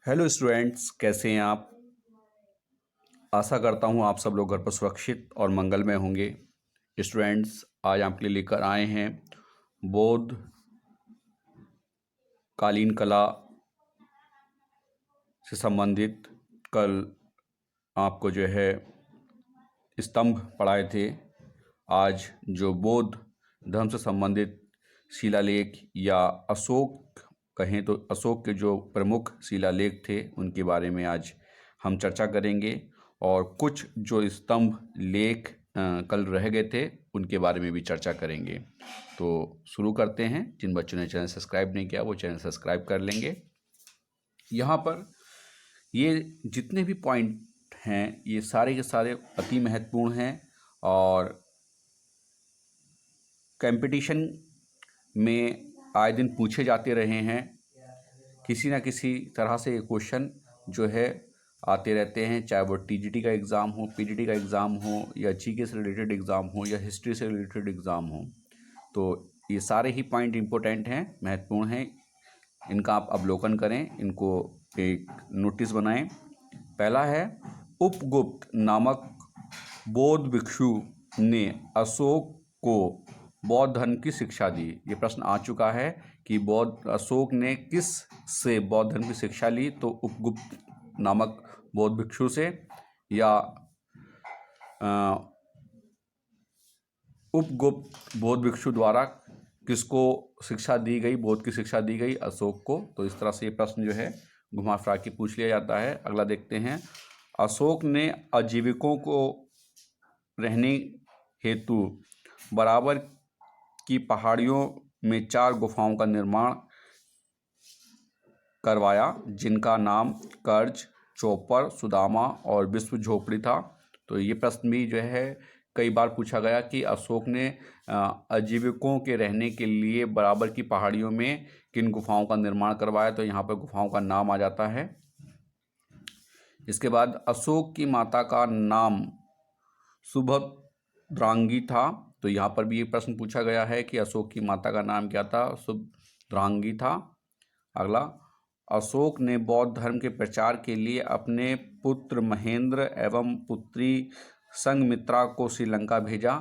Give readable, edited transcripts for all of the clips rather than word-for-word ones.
Hello students, कैसे हैं आप। आशा करता हूं आप सब लोग घर पर सुरक्षित और मंगलमय होंगे। स्टूडेंट्स, आज आपके लिए लेकर आए हैं बौद्ध कालीन कला से संबंधित। कल आपको जो है स्तंभ पढ़ाए थे। आज जो बौद्ध धर्म से संबंधित शिलालेख या अशोक कहें तो अशोक के जो प्रमुख शिलालेख थे उनके बारे में आज हम चर्चा करेंगे। और कुछ जो स्तंभ लेख कल रह गए थे उनके बारे में भी चर्चा करेंगे। तो शुरू करते हैं। जिन बच्चों ने चैनल सब्सक्राइब नहीं किया वो चैनल सब्सक्राइब कर लेंगे। यहाँ पर ये जितने भी पॉइंट हैं ये सारे के सारे अति महत्वपूर्ण हैं और कंपटीशन में आए दिन पूछे जाते रहे हैं। किसी न किसी तरह से ये क्वेश्चन जो है आते रहते हैं, चाहे वो टीजीटी का एग्ज़ाम हो, पीजीटी का एग्ज़ाम हो, या जीके से रिलेटेड एग्ज़ाम हो, या हिस्ट्री से रिलेटेड एग्ज़ाम हो। तो ये सारे ही पॉइंट इम्पोर्टेंट हैं, महत्वपूर्ण हैं। इनका आप अवलोकन करें, इनको एक नोटिस बनाएं। पहला है, उपगुप्त नामक बौद्ध भिक्षु ने अशोक को बौद्ध धर्म की शिक्षा दी। ये प्रश्न आ चुका है कि अशोक ने किस से बौद्ध धर्म की शिक्षा ली। तो उपगुप्त नामक बौद्ध भिक्षु से, या उपगुप्त बौद्ध भिक्षु द्वारा किसको शिक्षा दी गई, बौद्ध की शिक्षा दी गई, अशोक को। तो इस तरह से ये प्रश्न जो है घुमा फिरा के पूछ लिया जाता है। अगला देखते हैं, अशोक ने आजीविकों को रहने हेतु बराबर की पहाड़ियों में 4 गुफाओं का निर्माण करवाया, जिनका नाम कर्ज, चौपर, सुदामा और विश्व झोपड़ी था। तो ये प्रश्न भी जो है कई बार पूछा गया कि अशोक ने आजीविकों के रहने के लिए बराबर की पहाड़ियों में किन गुफाओं का निर्माण करवाया। तो यहाँ पर गुफाओं का नाम आ जाता है। इसके बाद अशोक की माता का नाम सुभद्रांगी था। तो यहाँ पर भी ये प्रश्न पूछा गया है कि अशोक की माता का नाम क्या था, सुभद्रांगी था। अगला, अशोक ने बौद्ध धर्म के प्रचार के लिए अपने पुत्र महेंद्र एवं पुत्री संघमित्रा को श्रीलंका भेजा।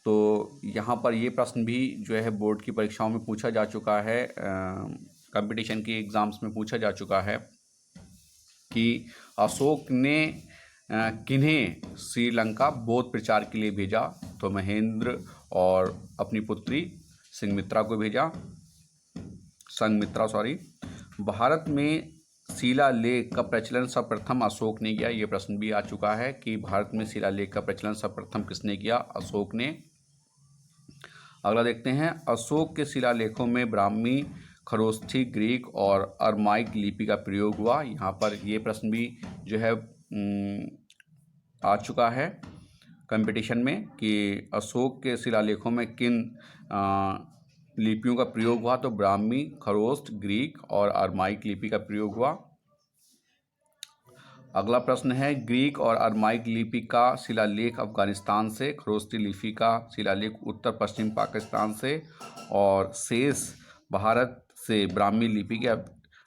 तो यहाँ पर ये प्रश्न भी जो है बोर्ड की परीक्षाओं में पूछा जा चुका है, कंपटीशन के एग्ज़ाम्स में पूछा जा चुका है कि अशोक ने किन्हें श्रीलंका बौद्ध प्रचार के लिए भेजा। तो महेंद्र और अपनी पुत्री संघमित्रा को भेजा, भारत में शिलालेख का प्रचलन सर्वप्रथम अशोक ने किया। ये प्रश्न भी आ चुका है कि भारत में शिलालेख का प्रचलन सर्वप्रथम किसने किया, अशोक ने। अगला देखते हैं, अशोक के शिलालेखों में ब्राह्मी, खरोष्ठी, ग्रीक और अरमाइक लिपि का प्रयोग हुआ। यहाँ पर ये प्रश्न भी जो है आ चुका है कंपटीशन में कि अशोक के शिलालेखों में किन लिपियों का प्रयोग हुआ। तो ब्राह्मी, खरोष्ठ, ग्रीक और अरमाइक लिपि का प्रयोग हुआ। अगला प्रश्न है, ग्रीक और अरमाइक लिपि का शिलालेख अफगानिस्तान से, खरोष्ठी लिपि का शिलालेख उत्तर पश्चिम पाकिस्तान से और शेष भारत से ब्राह्मी लिपि के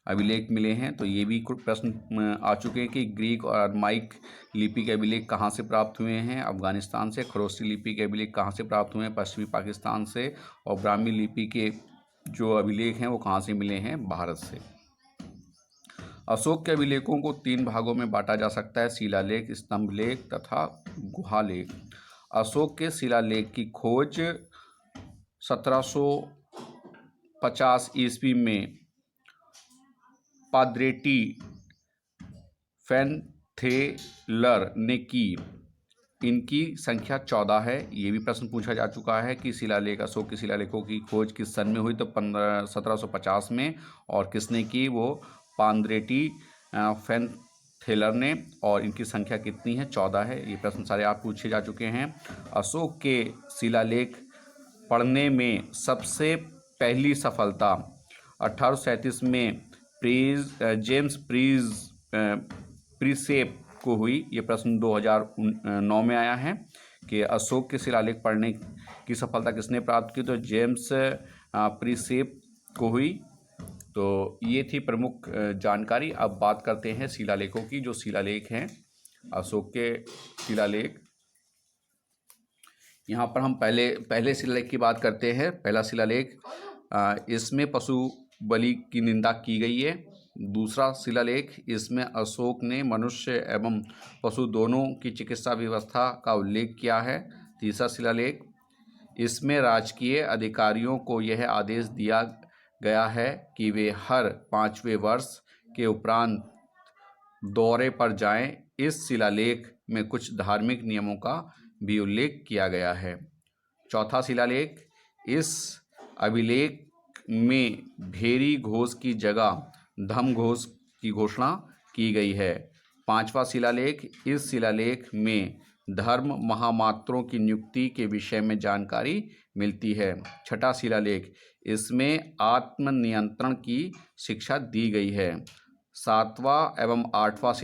अभिलेख मिले हैं। तो ये भी कुछ प्रश्न आ चुके हैं कि ग्रीक और अरमाइक लिपि के अभिलेख कहाँ से प्राप्त हुए हैं, अफगानिस्तान से। खरोष्ठी लिपि के अभिलेख कहाँ से प्राप्त हुए हैं, पश्चिमी पाकिस्तान से। और ब्राह्मी लिपि के जो अभिलेख हैं वो कहाँ से मिले हैं, भारत से। अशोक के अभिलेखों को 3 भागों में बांटा जा सकता है, शिलालेख, स्तंभलेख तथा गुहालेख। अशोक के शिलालेख की खोज 1750 ईस्वी में पाद्रेटी फैनथेलर ने की। इनकी संख्या 14 है। ये भी प्रश्न पूछा जा चुका है कि शिलालेख, अशोक के शिलालेखों की खोज किस सन में हुई। तो 1750 में। और किसने की, वो पाद्रेटी फैनथेलर ने। और इनकी संख्या कितनी है, 14 है। ये प्रश्न सारे आप पूछे जा चुके हैं। अशोक के शिलालेख पढ़ने में सबसे पहली सफलता 1837 में जेम्स प्रीसेप को हुई। ये प्रश्न 2009 में आया है कि अशोक के शिलालेख पढ़ने की सफलता किसने प्राप्त की। तो जेम्स प्रीसेप को हुई। तो ये थी प्रमुख जानकारी। अब बात करते हैं शिलालेखों की। जो शिलालेख हैं अशोक के शिलालेख, यहाँ पर हम पहले शिलालेख की बात करते हैं। पहला शिलालेख, इसमें पशु बलि की निंदा की गई है। दूसरा शिलालेख, इसमें अशोक ने मनुष्य एवं पशु दोनों की चिकित्सा व्यवस्था का उल्लेख किया है। तीसरा शिलालेख, इसमें राजकीय अधिकारियों को यह आदेश दिया गया है कि वे हर 5वें वर्ष के उपरांत दौरे पर जाएं। इस शिलालेख में कुछ धार्मिक नियमों का भी उल्लेख किया गया है। चौथा शिलालेख, इस अभिलेख में भेरी घोष की जगह धम घोष की घोषणा की गई है। पांचवा शिलालेख, इस शिलालेख में धर्म महामात्रों की नियुक्ति के विषय में जानकारी मिलती है। छठा शिलालेख, इसमें आत्मनियंत्रण की शिक्षा दी गई है। सातवां एवं आठवां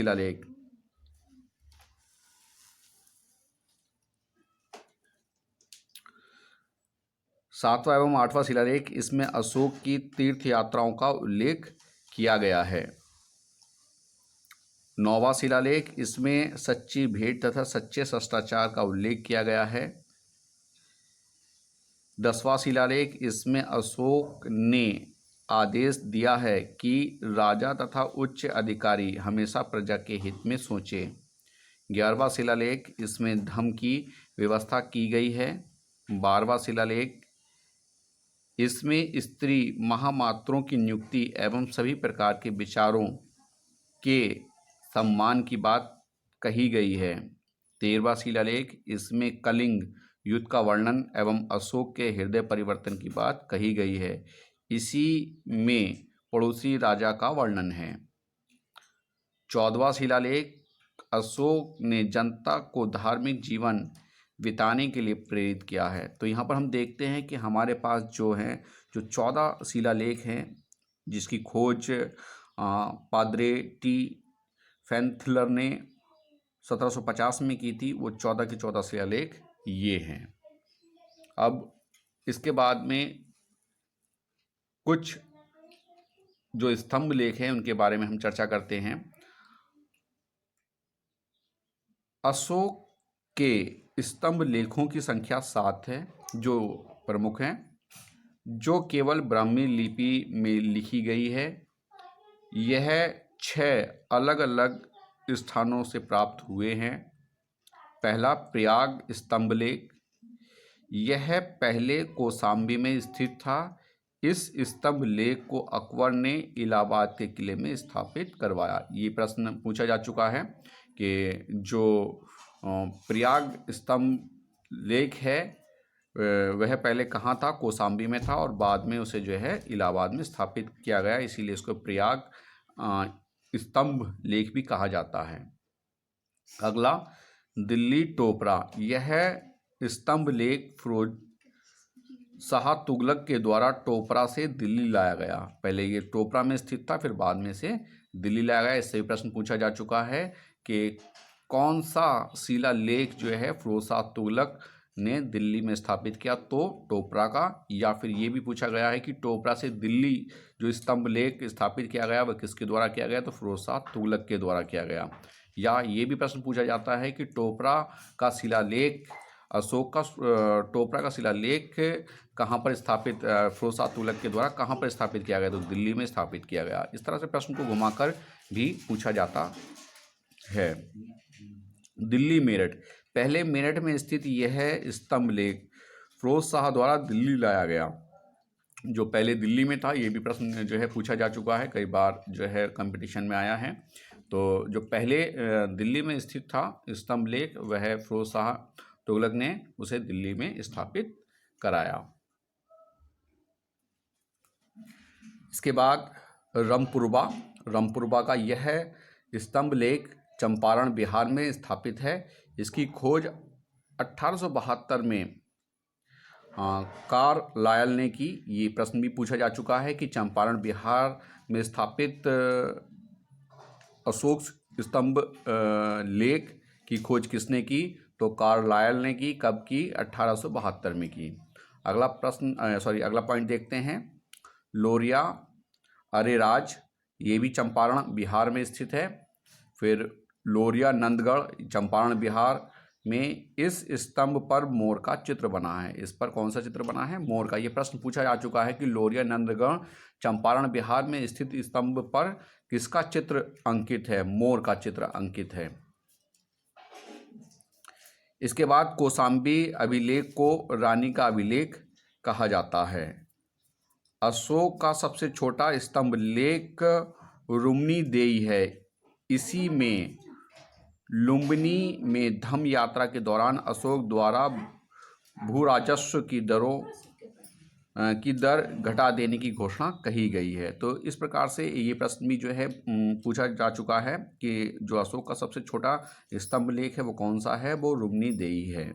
शिलालेख, इसमें अशोक की तीर्थ यात्राओं का उल्लेख किया गया है। नौवां शिलालेख, इसमें सच्ची भेंट तथा सच्चे शिष्टाचार का उल्लेख किया गया है। 10वां शिलालेख, इसमें अशोक ने आदेश दिया है कि राजा तथा उच्च अधिकारी हमेशा प्रजा के हित में सोचें। 11वां शिलालेख, इसमें धम की व्यवस्था की गई है। 12वां शिलालेख, इसमें स्त्री महामात्रों की नियुक्ति एवं सभी प्रकार के विचारों के सम्मान की बात कही गई है। 13वां शिलालेख, इसमें कलिंग युद्ध का वर्णन एवं अशोक के हृदय परिवर्तन की बात कही गई है। इसी में पड़ोसी राजा का वर्णन है। 14वां शिलालेख, अशोक ने जनता को धार्मिक जीवन बिताने के लिए प्रेरित किया है। तो यहाँ पर हम देखते हैं कि हमारे पास जो 14 शिलालेख हैं, जिसकी खोज पाद्रे टी फैंथलर ने 1750 में की थी। वो 14 के 14 शिलालेख ये हैं। अब इसके बाद में कुछ जो स्तंभ लेख हैं उनके बारे में हम चर्चा करते हैं। अशोक के स्तंभ लेखों की संख्या 7 है, जो प्रमुख हैं, जो केवल ब्राह्मी लिपि में लिखी गई है। यह 6 अलग अलग स्थानों से प्राप्त हुए हैं। पहला, प्रयाग स्तंभ लेख, यह पहले कौशाम्बी में स्थित था। इस स्तंभ लेख को अकबर ने इलाहाबाद के किले में स्थापित करवाया। ये प्रश्न पूछा जा चुका है कि जो प्रयाग स्तंभ लेख है वह पहले कहाँ था? कौशाम्बी में था और बाद में उसे इलाहाबाद में स्थापित किया गया, इसीलिए इसको प्रयाग स्तंभ लेख भी कहा जाता है। अगला, दिल्ली टोपरा, यह स्तंभ लेख फिरोज शाह तुगलक के द्वारा टोपरा से दिल्ली लाया गया। पहले ये टोपरा में स्थित था, फिर बाद में से दिल्ली लाया गया। इससे भी प्रश्न पूछा जा चुका है कि कौन सा शिलालेख फिरोज शाह तुगलक ने दिल्ली में स्थापित किया? तो टोपरा का। या फिर ये भी पूछा गया है कि टोपरा से दिल्ली जो स्तंभ लेख स्थापित किया गया वह किसके द्वारा किया गया? तो फिरोज शाह तुगलक के द्वारा किया गया। या ये भी प्रश्न पूछा जाता है कि टोपरा का शिलालेख टोपरा का शिलालेख कहाँ पर स्थापित, फिरोज शाह तुगलक के द्वारा कहाँ पर स्थापित किया गया? तो दिल्ली में स्थापित किया गया। इस तरह से प्रश्न को घुमाकर भी पूछा जाता है। दिल्ली मेरठ, पहले मेरठ में स्थित यह स्तंभ लेख फिरोज शाह द्वारा दिल्ली लाया गया। जो पहले दिल्ली में था, ये भी प्रश्न पूछा जा चुका है, कई बार कंपटीशन में आया है। तो जो पहले दिल्ली में स्थित था स्तंभ लेख, वह फिरोज शाह तुगलक ने उसे दिल्ली में स्थापित कराया। इसके बाद रमपुरबा का यह स्तंभ लेख चंपारण बिहार में स्थापित है। इसकी खोज 1872 में कार्लायल ने की। ये प्रश्न भी पूछा जा चुका है कि चंपारण बिहार में स्थापित अशोक स्तंभ लेख की खोज किसने की? तो कार्लायल ने की। कब की? 1872 में की। अगला पॉइंट देखते हैं। लोरिया अरेराज, ये भी चंपारण बिहार में स्थित है। फिर लोरिया नंदगढ़, चंपारण बिहार में। इस स्तंभ पर मोर का चित्र बना है। इस पर कौन सा चित्र बना है? मोर का। ये प्रश्न पूछा जा चुका है कि लोरिया नंदगढ़ चंपारण बिहार में स्थित स्तंभ पर किसका चित्र अंकित है? मोर का चित्र अंकित है। इसके बाद कौशाम्बी अभिलेख को रानी का अभिलेख कहा जाता है। अशोक का सबसे छोटा स्तंभ लेख रुम्नीदेई है। इसी में लुम्बिनी में धम्म यात्रा के दौरान अशोक द्वारा भूराजस्व की दर घटा देने की घोषणा कही गई है। तो इस प्रकार से ये प्रश्न भी जो है पूछा जा चुका है कि जो अशोक का सबसे छोटा स्तंभ लेख है वो कौन सा है? वो रुम्नीदेई है।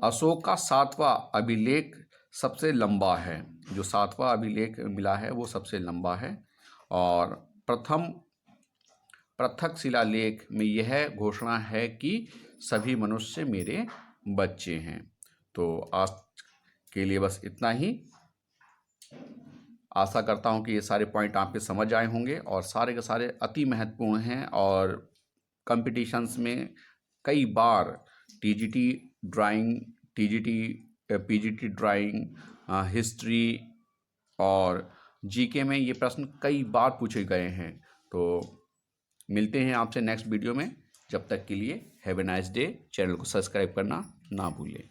अशोक का 7वां अभिलेख सबसे लंबा है। जो 7वां अभिलेख मिला है वो सबसे लंबा है। और पृथक शिलालेख में यह घोषणा है कि सभी मनुष्य मेरे बच्चे हैं। तो आज के लिए बस इतना ही। आशा करता हूं कि ये सारे पॉइंट आपके समझ आए होंगे और सारे के सारे अति महत्वपूर्ण हैं और कंपटीशंस में कई बार TGT drawing, PGT drawing, history और जीके में ये प्रश्न कई बार पूछे गए हैं। तो मिलते हैं आपसे नेक्स्ट वीडियो में। जब तक के लिए have a nice day. Channel को सब्सक्राइब करना ना भूलें।